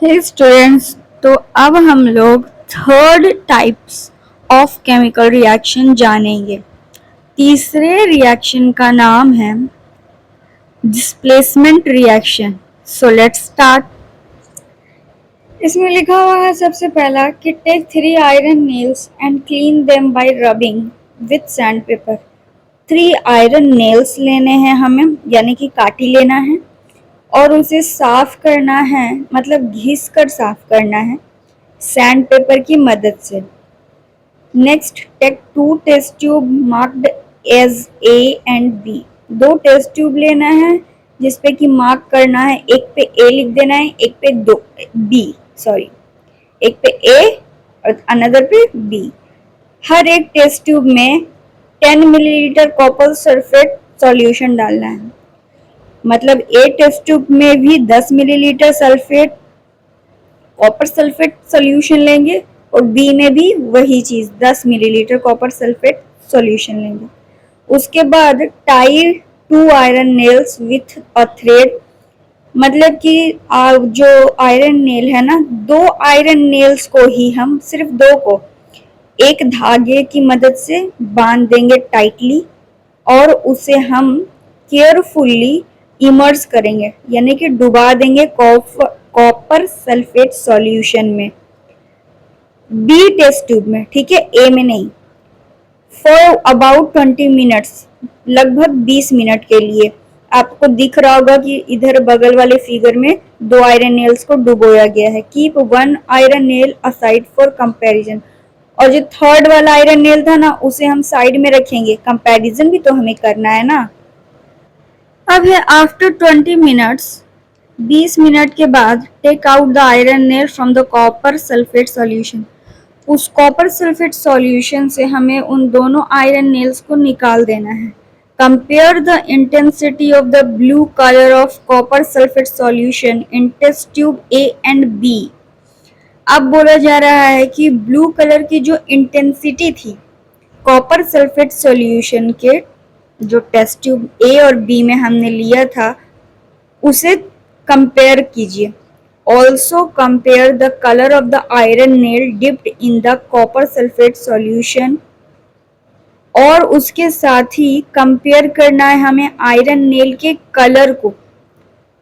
हे students, तो अब हम लोग third types of chemical reaction जानेंगे। तीसरे रिएक्शन का नाम है displacement reaction. So let's start. इसमें लिखा हुआ है सबसे पहला कि take 3 iron nails and clean them by rubbing with sand paper. 3 iron nails लेने हैं हमें, यानी कि काटी लेना है और उसे साफ करना है, मतलब घिस कर साफ करना है सैंड पेपर की मदद से। Next, take 2 test tube marked as A and B. 2 test tube लेना है जिसपे कि मार्क करना है, एक पे ए लिख देना है, एक पे एक पे ए और अनदर पे बी। हर एक टेस्ट ट्यूब में 10 मिलीलीटर कॉपर सल्फेट सॉल्यूशन डालना है, मतलब ए टेस्ट ट्यूब में भी 10 millilitre sulphate copper sulphate solution लेंगे और बी में भी वही चीज 10 मिलीलीटर कॉपर सल्फेट सॉल्यूशन लेंगे। उसके बाद tie 2 iron nails with a thread, मतलब कि जो आयरन नेल है ना, 2 आयरन नेल्स को ही हम, सिर्फ 2 को एक धागे की मदद से बांध देंगे टाइटली और उसे हम केयरफुली इमर्स करेंगे, यानी कि डुबा देंगे कॉपर सल्फेट सॉल्यूशन में, बी टेस्ट ट्यूब में, ठीक है, ए में नहीं। फॉर अबाउट 20 मिनट्स, लगभग 20 मिनट के लिए। आपको दिख रहा होगा कि इधर बगल वाले फिगर में 2 आयरन नेल्स को डुबोया गया है। Keep 1 iron nail aside for comparison, और जो थर्ड वाला आयरन नेल था ना, उसे हम साइड में रखेंगे, कंपैरिजन भी तो हमें करना है ना। अब है आफ्टर 20 मिनट्स, 20 मिनट के बाद, take out the iron nail from the copper sulphate solution. उस कॉपर सल्फेट सॉल्यूशन से हमें उन दोनों आयरन नेल्स को निकाल देना है। Compare the intensity of the blue colour of copper sulphate solution in test tube A and B. अब बोला जा रहा है कि ब्लू कलर की जो इंटेंसिटी थी कॉपर सल्फेट सॉल्यूशन के, जो टेस्ट ट्यूब ए और बी में हमने लिया था, उसे कंपेयर कीजिए। Also compare the colour of the iron nail dipped in the copper sulphate solution, और उसके साथ ही कंपेयर करना है हमें आयरन नेल के कलर को,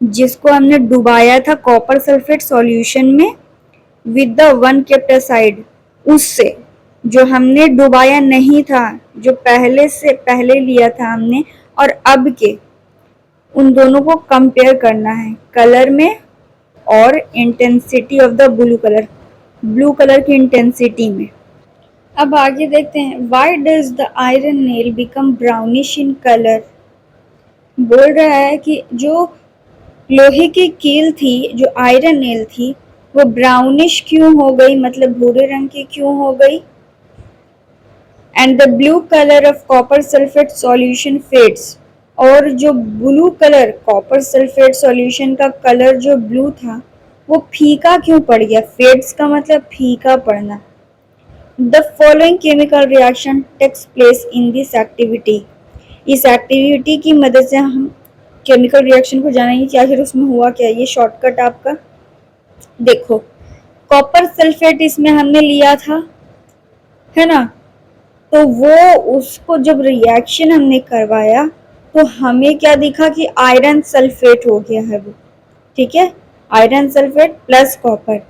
जिसको हमने डुबाया था कॉपर सल्फेट सॉल्यूशन में, with the one kept aside, उससे जो हमने डुबाया नहीं था, जो पहले से पहले लिया था हमने और अब के, उन दोनों को कंपेयर करना है कलर में और intensity of the blue colour की इंटेंसिटी में। अब आगे देखते हैं, why does the iron nail become brownish in colour. बोल रहा है कि जो लोहे की कील थी, जो आयरन नेल थी, वो ब्राउनिश क्यों हो गई, मतलब भूरे रंग की क्यों हो गई। And the blue colour of copper sulphate solution fades, और जो blue colour copper sulphate solution का कलर जो ब्लू था वो फीका क्यों पड़ गया। फेड्स का मतलब फीका पड़ना। The following chemical reaction takes place in this activity. इस एक्टिविटी की मदद से हम केमिकल रिएक्शन को जानेंगे कि आखिर उसमें हुआ क्या। ये शॉर्टकट आपका देखो, कॉपर सल्फेट इसमें हमने लिया था, है ना, तो वो उसको जब रिएक्शन हमने करवाया तो हमें क्या दिखा कि आयरन सल्फेट हो गया है वो, ठीक है, iron sulphate plus copper.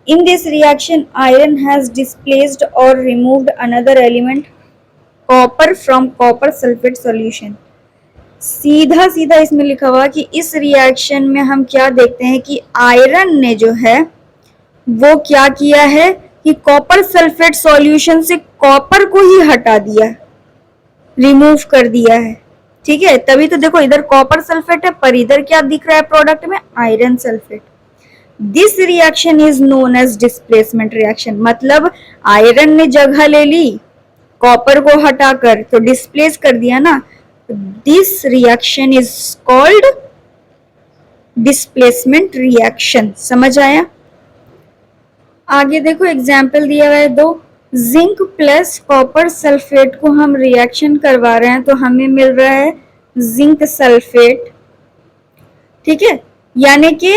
In this reaction iron has displaced और removed another element copper from copper sulphate solution. सीधा सीधा इसमें लिखा हुआ कि इस रिएक्शन में हम क्या देखते हैं कि आयरन ने जो है वो क्या किया है कि कॉपर सल्फेट सॉल्यूशन से कॉपर को ही हटा दिया, रिमूव कर दिया है, ठीक है। तभी तो देखो इधर कॉपर सल्फेट है पर इधर क्या दिख रहा है प्रोडक्ट में, iron sulphate. This reaction is known as displacement reaction, मतलब आयरन ने जगह ले ली कॉपर को हटाकर, तो डिस्प्लेस कर दिया ना। This reaction is called displacement reaction. समझ आया। आगे देखो एग्जाम्पल दिया हुआ है दो। जिंक प्लस कॉपर सल्फेट को हम रिएक्शन करवा रहे हैं तो हमें मिल रहा है जिंक सल्फेट, ठीक है, यानी कि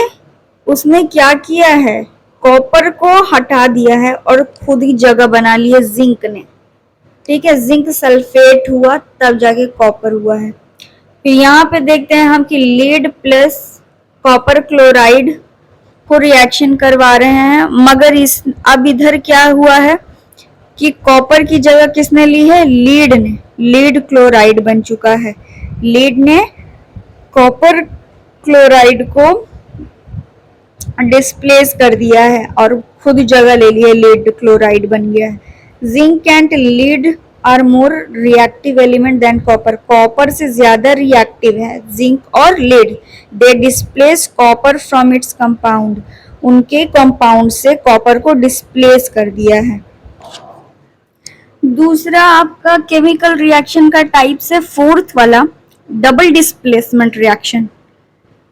उसने क्या किया है, कॉपर को हटा दिया है और खुद ही जगह बना ली है जिंक ने। ठीक है, जिंक सल्फेट हुआ तब जाके कॉपर हुआ है। फिर यहाँ पे देखते हैं हम कि लीड प्लस कॉपर क्लोराइड को रिएक्शन करवा रहे हैं, मगर इस अब इधर क्या हुआ है कि कॉपर की जगह किसने ली है, लीड ने। लीड क्लोराइड बन चुका है। लीड ने कॉपर क्लोराइड को डिस्प्लेस कर दिया है और खुद जगह ले ली है, लीड क्लोराइड बन गया है। Zinc and lead are more reactive element than copper. Copper से ज्यादा रिएक्टिव है जिंक और lead. They displace copper from its compound. उनके कंपाउंड से कॉपर को डिस्प्लेस कर दिया है। दूसरा आपका केमिकल रिएक्शन का टाइप से फोर्थ वाला डबल डिस्प्लेसमेंट रिएक्शन।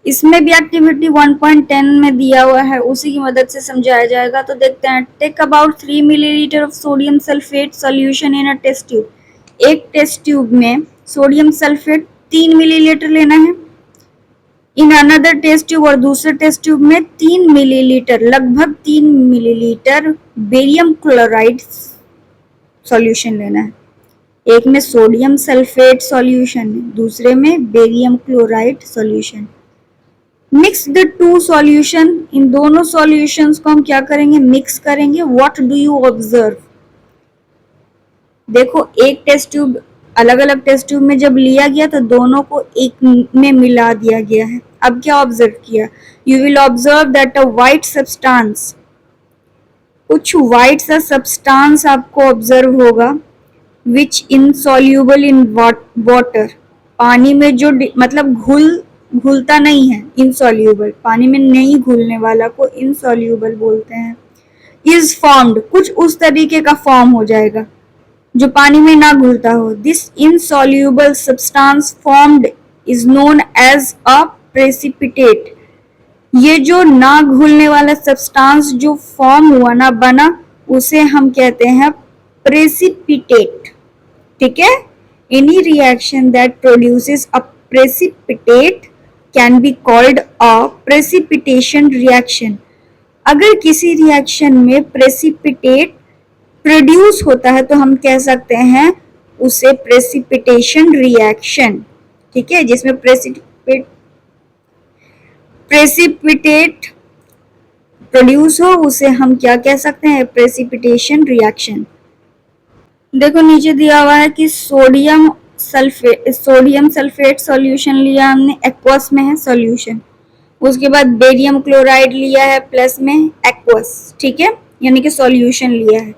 इसमें भी एक्टिविटी 1.10 में दिया हुआ है, उसी की मदद से समझाया जाएगा। तो देखते हैं। Take about 3 millilitre of sodium sulphate solution in a test tube. एक टेस्ट ट्यूब में सोडियम सल्फेट 3 मिलीलीटर लेना है। इन अनदर टेस्ट ट्यूब, और दूसरे टेस्ट ट्यूब में 3 मिलीलीटर, लगभग 3 मिलीलीटर बेरियम क्लोराइड सॉल्यूशन लेना है। एक में सोडियम सल्फेट सॉल्यूशन, दूसरे में barium chloride solution. Mix the two solution. इन दोनों सॉल्यूशंस को हम क्या करेंगे, मिक्स करेंगे। What do you observe. देखो, एक टेस्ट ट्यूब अलग अलग टेस्ट ट्यूब में जब लिया गया तो दोनों को एक में मिला दिया गया है। अब क्या ऑब्जर्व किया, you will observe that a white substance, कुछ व्हाइट सा सब्सटेंस आपको ऑब्जर्व होगा, विच इनसॉल्यूबल इन वाटर। पानी में जो मतलब घुलता नहीं है, इनसॉल्यूबल, पानी में नहीं घुलने वाला को इनसॉल्यूबल बोलते हैं। इज फॉर्म्ड, कुछ उस तरीके का फॉर्म हो जाएगा जो पानी में ना घुलता हो। This insoluble substance formed is known as a precipitate. ये जो ना घुलने वाला सब्सटेंस जो फॉर्म हुआ ना बना, उसे हम कहते हैं प्रेसिपिटेट। ठीक है, any reaction that produces a precipitate can be called a precipitation reaction. अगर किसी रिएक्शन में प्रेसिपिटेट प्रोड्यूस होता है तो हम कह सकते हैं उसे प्रेसिपिटेशन रिएक्शन। ठीक है, जिसमें प्रेसिपिटेट प्रोड्यूस हो उसे हम क्या कह सकते हैं, प्रेसिपिटेशन रिएक्शन। देखो नीचे दिया हुआ है कि सोडियम सल्फेट सॉल्यूशन लिया हमने, एक्वस में है सॉल्यूशन। उसके बाद बेरियम क्लोराइड लिया है प्लस में एक्वस। ठीक है, यानी कि सॉल्यूशन लिया है।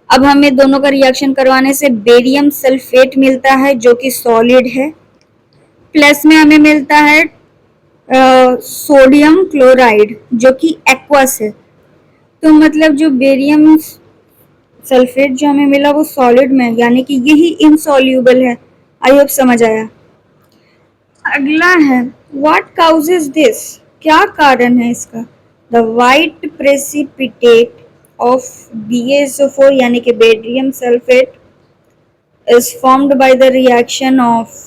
अब हमें दोनों का रिएक्शन करवाने से बेरियम सल्फेट मिलता है जो कि सॉलिड है, प्लस में हमें मिलता है सोडियम क्लोराइड जो कि एक्वस है। तो मतलब जो बेरियम सल्फेट जो हमें मिला वो सॉलिड में, यानी कि यही इनसॉल्यूबल है। आई होप समझ आया। अगला है व्हाट काउजेस दिस, क्या कारण है इसका। The white precipitate of BaSO4 यानी कि barium sulphate is formed by the reaction of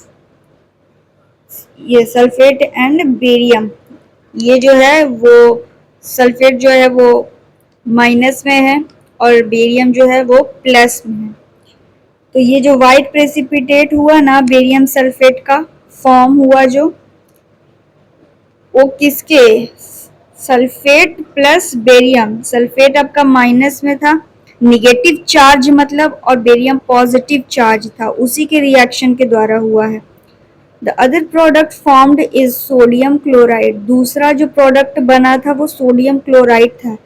ये सल्फेट एंड बेरियम। ये जो है वो सल्फेट जो है वो माइनस में है और बेरियम जो है वो प्लस में है। तो ये जो वाइट प्रेसिपिटेट हुआ ना बेरियम सल्फेट का फॉर्म हुआ, जो वो किसके, सल्फेट प्लस बेरियम। सल्फेट आपका माइनस में था, निगेटिव चार्ज मतलब, और बेरियम पॉजिटिव चार्ज था, उसी के रिएक्शन के द्वारा हुआ है। The other product formed is sodium chloride. दूसरा जो प्रोडक्ट बना था वो सोडियम क्लोराइड था,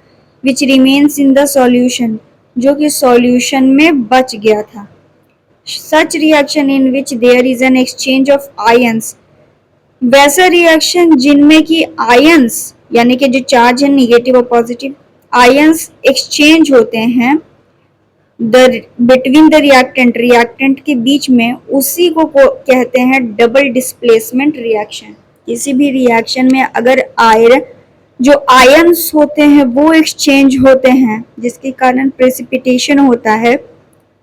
which remains in the solution, जो कि सॉल्यूशन में बच गया था। Such reaction in which there is an exchange of ions, वैसा रिएक्शन जिनमें कि आयंस यानी कि जो चार्ज है निगेटिव और पॉजिटिव आयंस एक्सचेंज होते हैं बिटवीन द रिएक्टेंट के बीच में, उसी को कहते हैं डबल डिस्प्लेसमेंट रिएक्शन। किसी भी रिएक्शन में अगर जो आयंस होते हैं वो एक्सचेंज होते हैं जिसके कारण प्रेसिपिटेशन होता है,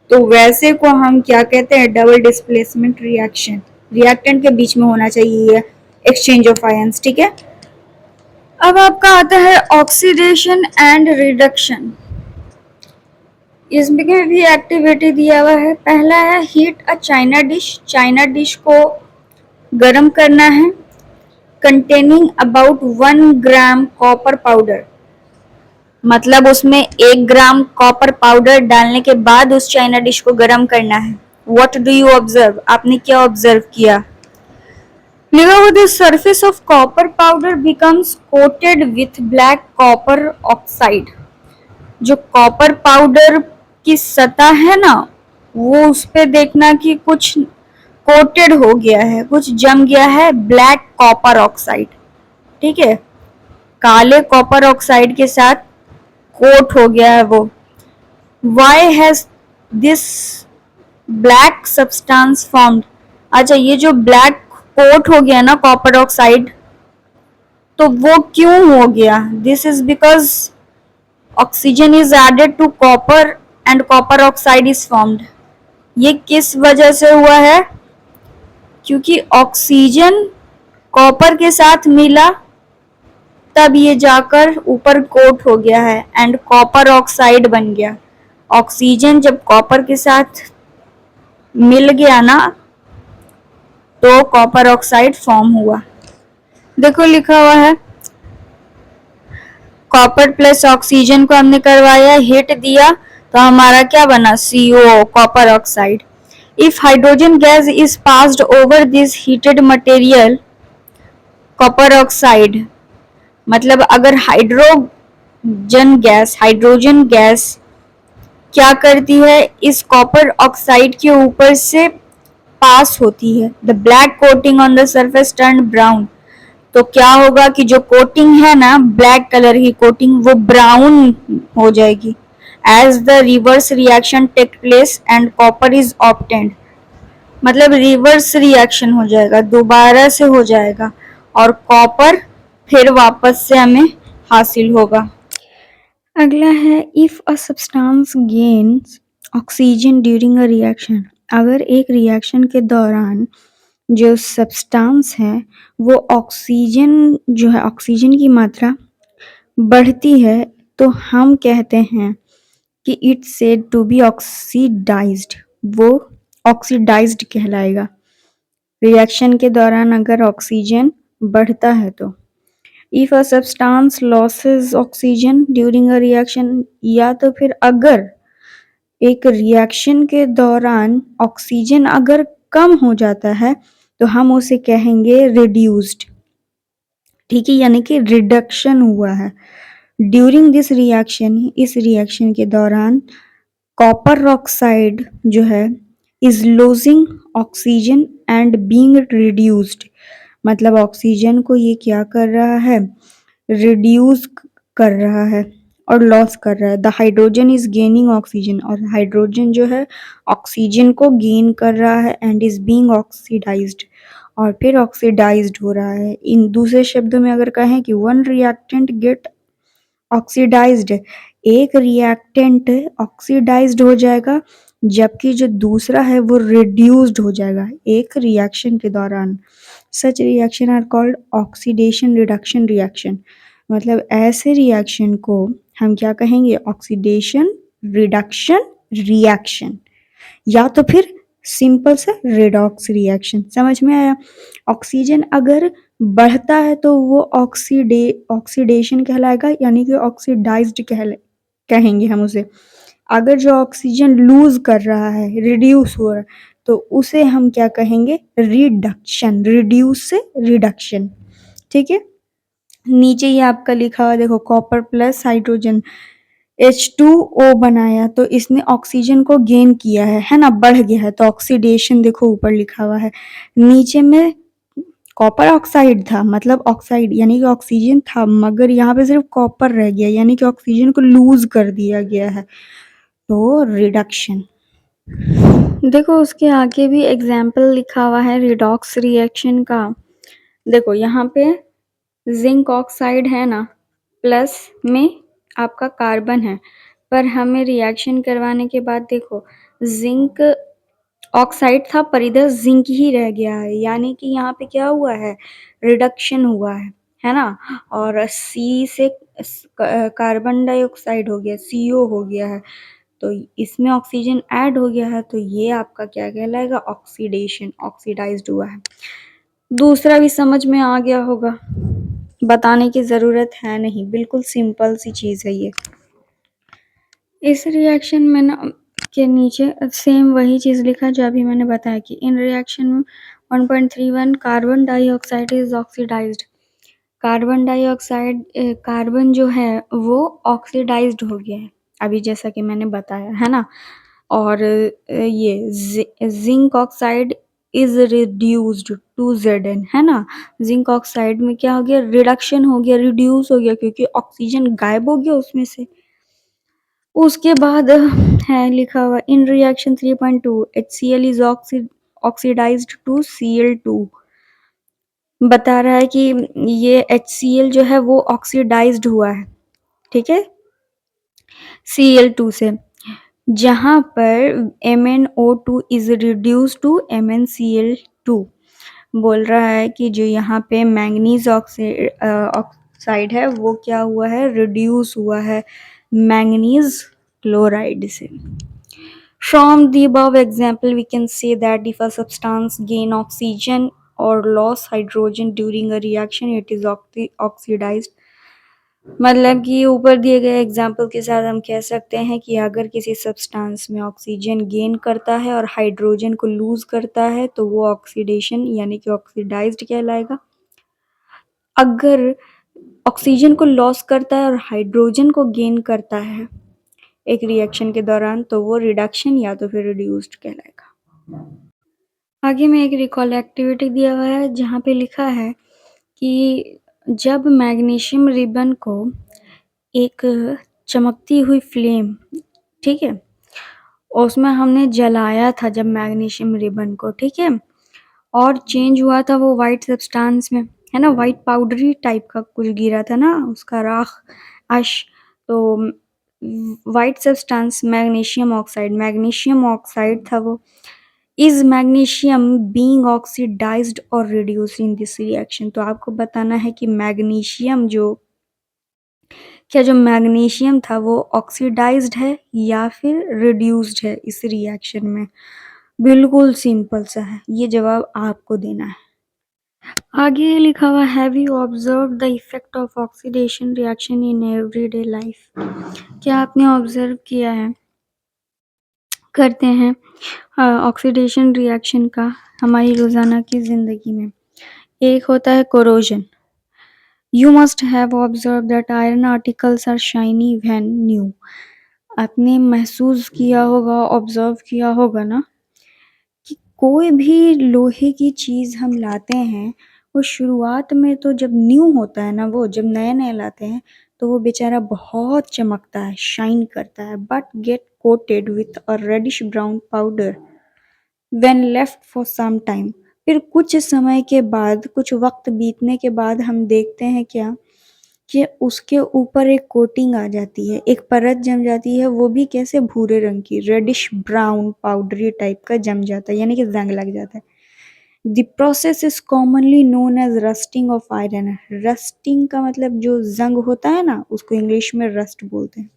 तो वैसे को हम क्या कहते हैं, डबल डिस्प्लेसमेंट रिएक्शन। रिएक्टेंट के बीच में होना चाहिए एक्सचेंज ऑफ आयंस। ठीक है, अब आपका आता है ऑक्सीडेशन एंड रिडक्शन। इसमें भी एक्टिविटी दिया हुआ है। पहला है heat a China dish. China dish को गर्म करना है containing about 1 gram copper powder. मतलब उसमें 1 ग्राम कॉपर पाउडर डालने के बाद उस चाइना डिश को गर्म करना है। What do you observe? आपने क्या ऑब्जर्व किया? लिखा हुआ the surface of copper powder becomes coated with black copper oxide. जो कॉपर पाउडर की सतह है ना, वो उस पे देखना कि कुछ कोटेड हो गया है, कुछ जम गया है ब्लैक कॉपर ऑक्साइड। ठीक है, काले कॉपर ऑक्साइड के साथ कोट हो गया है वो। Why has this black substance formed? अच्छा, ये जो ब्लैक कोट हो गया ना कॉपर ऑक्साइड, तो वो क्यों हो गया? This is because oxygen is added to copper and copper oxide is formed. ये किस वजह से हुआ है? क्योंकि ऑक्सीजन कॉपर के साथ मिला, तब ये जाकर ऊपर कोट हो गया है एंड कॉपर ऑक्साइड बन गया। ऑक्सीजन जब कॉपर के साथ मिल गया ना, तो कॉपर ऑक्साइड फॉर्म हुआ। देखो लिखा हुआ है कॉपर प्लस ऑक्सीजन को हमने करवाया, हिट दिया, तो हमारा क्या बना? CO, copper oxide. If hydrogen gas is passed over this heated material copper oxide, मतलब अगर हाइड्रोजन गैस क्या करती है, इस कॉपर ऑक्साइड के ऊपर से पास होती है, the black coating on the surface turn brown. तो क्या होगा कि जो कोटिंग है ना, ब्लैक कलर की कोटिंग, वो ब्राउन हो जाएगी। As the reverse reaction take place and copper is obtained, मतलब रिवर्स रिएक्शन हो जाएगा, दोबारा से हो जाएगा और कॉपर फिर वापस से हमें हासिल होगा। अगला है if a substance gains oxygen during a reaction. अगर एक रिएक्शन के दौरान जो सब्सटेंस है वो ऑक्सीजन की मात्रा बढ़ती है, तो हम कहते हैं कि it's said to be oxidised. वो ऑक्सीडाइज्ड कहलाएगा। रिएक्शन के दौरान अगर ऑक्सीजन बढ़ता है तो। If a substance loses oxygen during a reaction, या तो फिर अगर एक रिएक्शन के दौरान ऑक्सीजन अगर कम हो जाता है तो हम उसे कहेंगे रिड्यूस्ड। ठीक है, यानी कि रिडक्शन हुआ है। ड्यूरिंग दिस रिएक्शन, इस रिएक्शन के दौरान कॉपर ऑक्साइड जो है is losing oxygen and being reduced, मतलब ऑक्सीजन को ये क्या कर रहा है? रिड्यूस कर रहा है और लॉस कर रहा है। The hydrogen is gaining oxygen, और हाइड्रोजन जो है ऑक्सीजन को गेन कर रहा है एंड इज बीइंग ऑक्सीडाइज्ड, और फिर ऑक्सीडाइज्ड हो रहा है। इन दूसरे शब्दों में अगर कहें कि वन रिएक्टेंट गेट ऑक्सीडाइज्ड, एक रिएक्टेंट ऑक्सीडाइज्ड हो जाएगा, जबकि जो दूसरा है वो रिड्यूस्ड हो जाएगा एक रिएक्शन के दौरान। Such reaction are called oxidation reduction reaction. मतलब ऐसे रिएक्शन को हम क्या कहेंगे? ऑक्सीडेशन रिडक्शन रिएक्शन, या तो फिर सिंपल सा रेडॉक्स रिएक्शन। समझ में आया? ऑक्सीजन अगर बढ़ता है तो वो ऑक्सीडेशन कहलाएगा, यानी कि ऑक्सीडाइज्ड कहेंगे हम उसे। अगर जो ऑक्सीजन लूज कर रहा है, रिड्यूस हो रहा है, तो उसे हम क्या कहेंगे? रिडक्शन। रिड्यूस से रिडक्शन। ठीक है, नीचे ही आपका लिखा हुआ देखो, कॉपर प्लस हाइड्रोजन H2O बनाया, तो इसने ऑक्सीजन को गेन किया है ना, बढ़ गया है, तो ऑक्सीडेशन देखो ऊपर लिखा हुआ है। नीचे में कॉपर ऑक्साइड था, मतलब ऑक्साइड यानी कि ऑक्सीजन था, मगर यहाँ पे सिर्फ कॉपर रह गया, यानी कि ऑक्सीजन को लूज कर दिया गया है, तो रिडक्शन। देखो उसके आगे भी एग्जाम्पल लिखा हुआ है रिडॉक्स रिएक्शन का। देखो यहाँ पे जिंक ऑक्साइड है ना, प्लस में आपका कार्बन है, पर हमें रिएक्शन करवाने के बाद देखो जिंक ऑक्साइड था पर इधर जिंक ही रह गया है, यानी कि यहाँ पे क्या हुआ है? रिडक्शन हुआ है है ना। और सी से कार्बन डाइऑक्साइड हो गया, CO हो गया है, तो इसमें ऑक्सीजन ऐड हो गया है, तो ये आपका क्या कहलाएगा, ऑक्सीडेशन, ऑक्सीडाइज्ड हुआ है। दूसरा भी समझ में आ गया होगा, बताने की ज़रूरत है नहीं, बिल्कुल सिंपल सी चीज़ है ये। इस रिएक्शन में ना के नीचे सेम वही चीज़ लिखा जो अभी मैंने बताया कि इन रिएक्शन में 1.31 carbon dioxide is oxidised. Carbon dioxide carbon जो है वो ऑक्सीडाइज्ड हो गया है अभी, जैसा कि मैंने बताया है ना। और ये zinc oxide is reduced to Zn, है ना। जिंक ऑक्साइड में क्या हो गया, रिडक्शन हो गया, रिड्यूस हो गया, क्योंकि ऑक्सीजन गायब हो गया उसमें से। उसके बाद है लिखा हुआ in reaction 3.2 HCl is oxidised to Cl2। बता रहा है कि ये HCl जो है वो ऑक्सीडाइज्ड हुआ है, ठीक है, Cl2 से, जहां पर MnO2 is reduce to MnCl2। बोल रहा है कि जो यहाँ पे मैंगनीज ऑक्साइड है वो क्या हुआ है, रिड्यूस हुआ है मैंगनीज क्लोराइड से। From the above example, we can say that if a substance gain oxygen or loss hydrogen during a reaction, it is oxidized। मतलब कि ऊपर दिए गए एग्जाम्पल के साथ हम कह सकते हैं कि अगर किसी सब्सटेंस में ऑक्सीजन गेन करता है और हाइड्रोजन को लूज करता है तो वो ऑक्सीडेशन यानी कि ऑक्सीडाइज्ड कहलाएगा। अगर ऑक्सीजन को लॉस करता है और हाइड्रोजन को गेन करता है एक रिएक्शन के दौरान तो वो रिडक्शन या तो फिर रिड्यूस्ड कहलाएगा। आगे में एक रिकॉल एक्टिविटी दिया हुआ है जहाँ पे लिखा है कि जब मैग्नीशियम रिबन को एक चमकती हुई फ्लेम, ठीक है, उसमें हमने जलाया था जब मैग्नीशियम रिबन को, ठीक है, और चेंज हुआ था वो वाइट सब्सटेंस में, है ना, वाइट पाउडरी टाइप का कुछ गिरा था ना उसका राख अश, तो वाइट सब्सटेंस मैग्नीशियम ऑक्साइड था वो। इज मैग्नीशियम बीइंग ऑक्सीडाइज्ड और रिड्यूस्ड इन दिस रिएक्शन। तो आपको बताना है कि मैग्नीशियम जो मैग्नीशियम था वो ऑक्सीडाइज्ड है या फिर रिड्यूस्ड है इस रिएक्शन में। बिल्कुल सिंपल सा है, ये जवाब आपको देना है। आगे लिखा हुआ have you observe the effect of oxidation reaction in everyday life. क्या आपने ऑब्जर्व किया है, करते हैं ऑक्सीडेशन रिएक्शन का हमारी रोज़ाना की ज़िंदगी में। एक होता है corrosion. You must have observe that iron articles are shiny when new. आपने महसूस किया होगा, ऑब्जर्व किया होगा ना कि कोई भी लोहे की चीज़ हम लाते हैं वो शुरुआत में तो जब न्यू होता है ना, वो जब नए नए लाते हैं तो वो बेचारा बहुत चमकता है, शाइन करता है, but get coated with a reddish brown powder when left for some time. फिर कुछ समय के बाद, कुछ वक्त बीतने के बाद हम देखते हैं क्या कि उसके ऊपर एक कोटिंग आ जाती है, एक परत जम जाती है, वो भी कैसे, भूरे रंग की, रेडिश ब्राउन पाउडरी टाइप का जम जाता है, यानी कि जंग लग जाता है। The process is commonly known as rusting of iron. Rusting का मतलब जो जंग होता है ना उसको इंग्लिश में रस्ट बोलते हैं।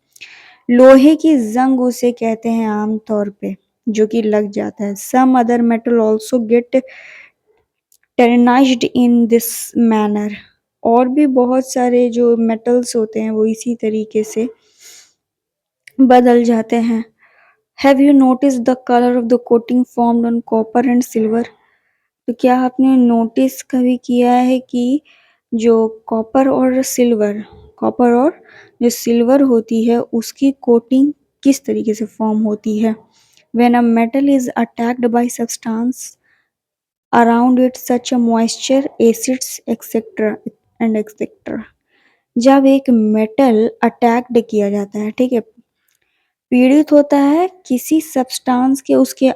लोहे की जंग उसे कहते हैं आमतौर पे, जो कि लग जाता है। Some other metal also get tarnished in this manner. और भी बहुत सारे जो मेटल्स होते हैं वो इसी तरीके से बदल जाते हैं। Have you notice the colour of the coating formed on copper and silver. तो क्या आपने नोटिस कभी किया है कि जो कॉपर और जो सिल्वर होती है उसकी कोटिंग किस तरीके से फॉर्म होती है। When a metal is attacked by substance around it such a moisture acids etcetera and etcetera. जब एक मेटल अटैक्ड किया जाता है, ठीक है, पीड़ित होता है किसी सब्सटेंस के, उसके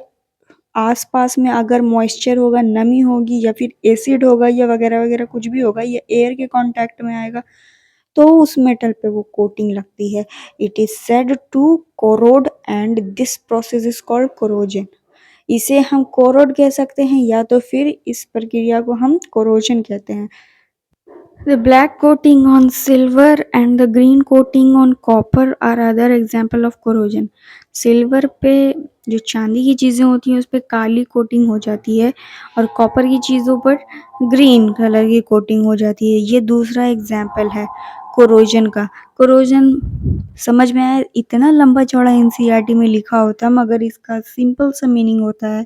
आसपास में अगर मॉइस्चर होगा, नमी होगी या फिर एसिड होगा या वगैरह वगैरह कुछ भी होगा, या एयर के कांटेक्ट में आएगा तो उस मेटल पे वो कोटिंग लगती है। It is said to corrode and this process is called corrosion. इसे हम कोरोड कह सकते हैं या तो फिर इस प्रक्रिया को हम कोरोजन कहते हैं। The black coating on silver and the green coating on copper are other example of corrosion. Silver पे जो चांदी की चीज़ें होती हैं उस पे काली कोटिंग हो जाती है और कॉपर की चीज़ों पर ग्रीन कलर की कोटिंग हो जाती है। ये दूसरा एग्जाम्पल है कोरोजन का। कोरोजन समझ में आया? इतना लंबा चौड़ा एनसीईआरटी में लिखा होता है मगर इसका सिंपल सा मीनिंग होता है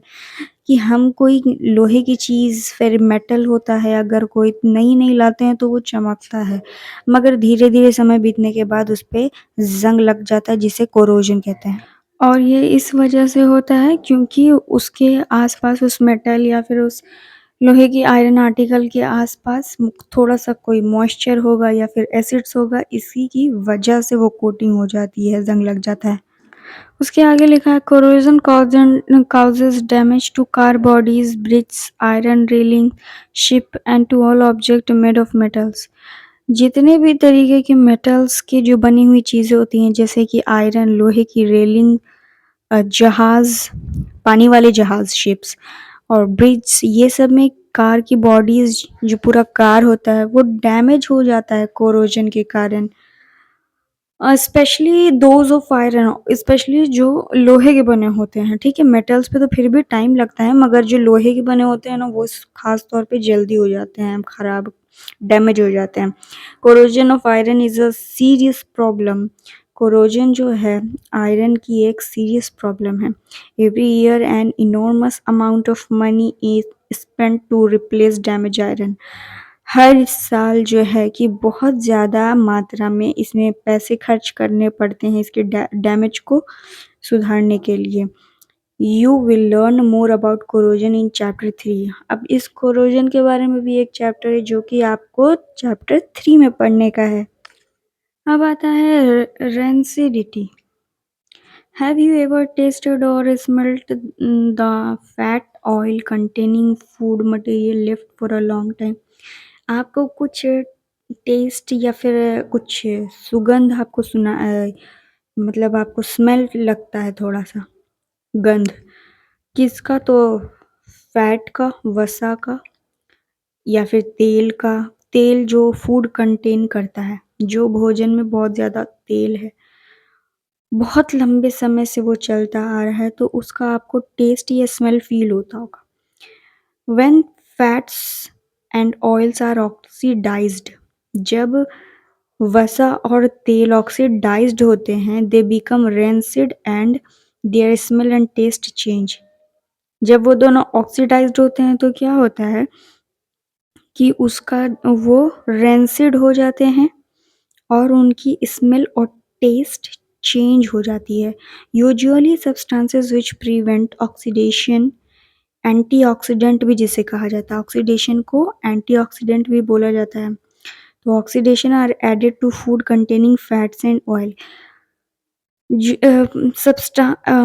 कि हम कोई लोहे की चीज़ फिर मेटल होता है, अगर कोई नई लाते हैं तो वो चमकता है मगर धीरे धीरे समय बीतने के बाद उस पे जंग लग जाता है जिसे कोरोजन कहते हैं। और ये इस वजह से होता है क्योंकि उसके आसपास उस मेटल या फिर उस लोहे की आयरन आर्टिकल के आसपास थोड़ा सा कोई मॉइस्चर होगा या फिर एसिड्स होगा, इसी की वजह से वो कोटिंग हो जाती है, जंग लग जाता है। उसके आगे लिखा है corrosion causes damage to car bodies, bridges, iron railing, ship and to all object made of metals। जितने भी तरीके के मेटल्स की जो बनी हुई चीज़ें होती हैं जैसे कि आयरन, लोहे की रेलिंग, जहाज, पानी वाले जहाज शिप्स और ब्रिज, ये सब में कार की बॉडीज जो पूरा कार होता है वो डैमेज हो जाता है कोरोजन के कारण। Specially those of iron, specially जो लोहे के बने होते हैं, ठीक है। मेटल्स पे तो फिर भी टाइम लगता है मगर जो लोहे के बने होते हैं ना वो खास तौर पे जल्दी हो जाते हैं खराब, डैमेज हो जाते हैं। Corrosion of iron is a serious problem. Corrosion जो है आयरन की एक सीरियस प्रॉब्लम है। Every year an enormous amount of money is spent to replace damage iron. हर साल जो है कि बहुत ज़्यादा मात्रा में इसमें पैसे खर्च करने पड़ते हैं इसके डैमेज को सुधारने के लिए। You will learn more about corrosion in chapter 3। अब इस कोरोजन के बारे में भी एक चैप्टर है जो कि आपको चैप्टर 3 में पढ़ने का है। अब आता है rancidity. Have you ever tasted or smelled the fat oil containing food material left for a long time? आपको कुछ टेस्ट या फिर कुछ सुगंध आपको मतलब आपको स्मेल लगता है थोड़ा सा गंध किसका? तो फैट का, वसा का या फिर तेल का। तेल जो फूड कंटेन करता है, जो भोजन में बहुत ज़्यादा तेल है, बहुत लंबे समय से वो चलता आ रहा है तो उसका आपको टेस्ट या स्मेल फील होता होगा। When fats and oils are oxidized, जब वसा और तेल ऑक्सीडाइज्ड होते हैं, they become rancid and their smell and taste change. जब वो दोनों ऑक्सीडाइज्ड होते हैं तो क्या होता है कि उसका वो रेंसिड हो जाते हैं और उनकी स्मेल और टेस्ट चेंज हो जाती है। Usually substances which prevent oxidation, antioxidant भी जिसे कहा जाता है, ऑक्सीडेशन को एंटीऑक्सीडेंट भी बोला जाता है। तो oxidation are added to food containing fats and oil.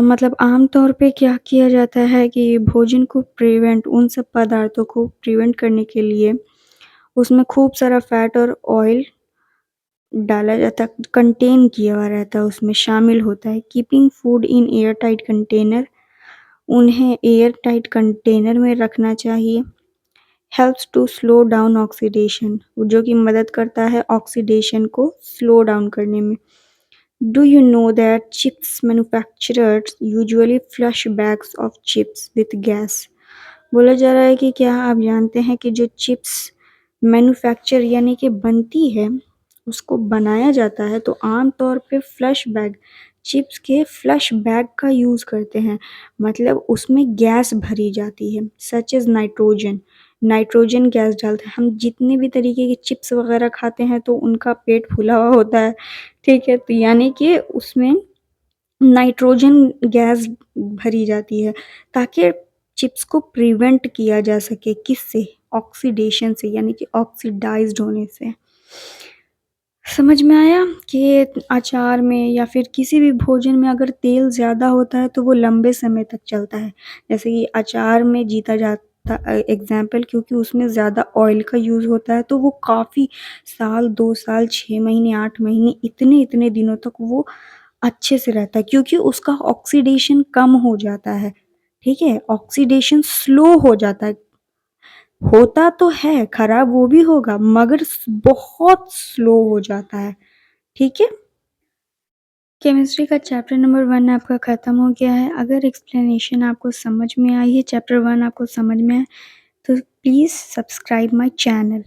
मतलब आम तौर पे क्या किया जाता है कि भोजन को प्रिवेंट, उन सब पदार्थों को प्रिवेंट करने के लिए उसमें खूब सारा फैट और ऑयल डाला जाता है, कंटेन किया हुआ रहता है, उसमें शामिल होता है। Keeping food in air tight container, उन्हें एयर टाइट कंटेनर में रखना चाहिए। Helps to slow down oxidation, जो कि मदद करता है ऑक्सीडेशन को स्लो डाउन करने में। Do you know that chips manufacturers usually flush bags of chips with gas. बोला जा रहा है कि क्या आप जानते हैं कि जो चिप्स मैन्युफैक्चर यानी कि बनती है, उसको बनाया जाता है तो आम तौर पे फ्लश बैग, चिप्स के फ्लश बैग का यूज़ करते हैं। मतलब उसमें गैस भरी जाती है, such as nitrogen. Nitrogen gas डालते हैं। हम जितने भी तरीके के चिप्स वगैरह खाते हैं तो उनका पेट फूला हुआ होता है, ठीक है। तो यानी कि उसमें नाइट्रोजन गैस भरी जाती है ताकि चिप्स को प्रिवेंट किया जा सके, किससे? ऑक्सीडेशन से, यानी कि ऑक्सीडाइज्ड होने से। समझ में आया कि अचार में या फिर किसी भी भोजन में अगर तेल ज़्यादा होता है तो वो लंबे समय तक चलता है। जैसे कि अचार में जीता जाता एग्जाम्पल, क्योंकि उसमें ज़्यादा ऑयल का यूज़ होता है तो वो काफ़ी साल, 2 साल, 6 महीने, 8 महीने, इतने दिनों तक वो अच्छे से रहता है क्योंकि उसका ऑक्सीडेशन कम हो जाता है, ठीक है। ऑक्सीडेशन स्लो हो जाता है होता तो है, खराब वो भी होगा मगर बहुत स्लो हो जाता है। ठीक है। केमिस्ट्री का चैप्टर नंबर 1 आपका ख़त्म हो गया है। अगर एक्सप्लेनेशन आपको समझ में आई है, चैप्टर 1 आपको समझ में आए, तो प्लीज़ सब्सक्राइब माय चैनल।